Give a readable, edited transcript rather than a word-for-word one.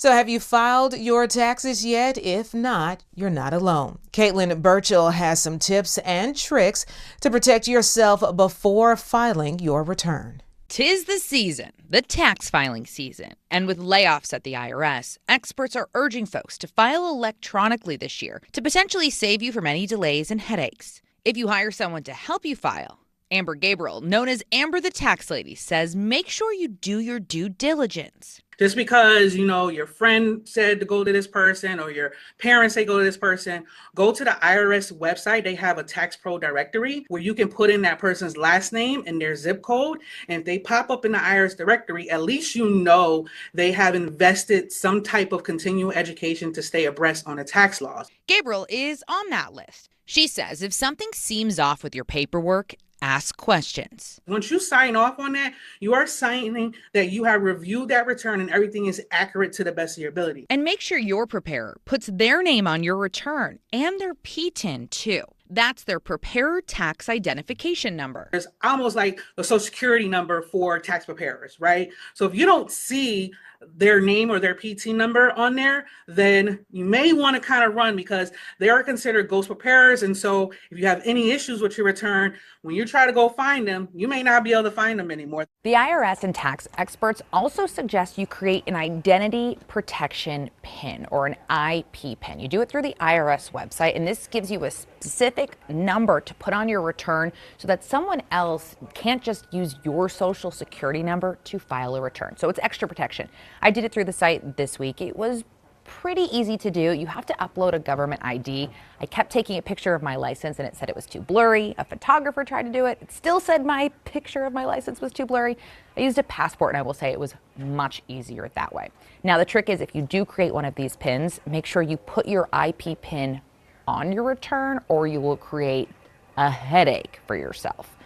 So have you filed your taxes yet? If not, you're not alone. Caitlin Burchill has some tips and tricks to protect yourself before filing your return. 'Tis the season, the tax filing season. And with layoffs at the IRS, experts are urging folks to file electronically this year to potentially save you from any delays and headaches. If you hire someone to help you file, Amber Gabourel, known as Amber the Tax Lady, says make sure you do your due diligence. Just because, your friend said to go to this person or your parents say go to this person, go to the IRS website. They have a tax pro directory where you can put in that person's last name and their zip code. And if they pop up in the IRS directory, at least they have invested some type of continuing education to stay abreast on the tax laws. Gabriel is on that list. She says if something seems off with your paperwork, ask questions. Once you sign off on that, you are signing that you have reviewed that return and everything is accurate to the best of your ability. And make sure your preparer puts their name on your return and their PTIN too. That's their preparer tax identification number. It's almost like a social security number for tax preparers, right? So if you don't see their name or their PT number on there, then you may want to kind of run because they are considered ghost preparers. And so if you have any issues with your return, when you try to go find them, you may not be able to find them anymore. The IRS and tax experts also suggest you create an identity protection PIN or an IP PIN. You do it through the IRS website, and this gives you a specific number to put on your return so that someone else can't just use your social security number to file a return. So it's extra protection. I did it through the site this week. It was pretty easy to do. You have to upload a government ID. I kept taking a picture of my license and it said it was too blurry. A photographer tried to do it. It still said my picture of my license was too blurry. I used a passport and I will say it was much easier that way. Now the trick is if you do create one of these pins, make sure you put your IP pin on your return or you will create a headache for yourself.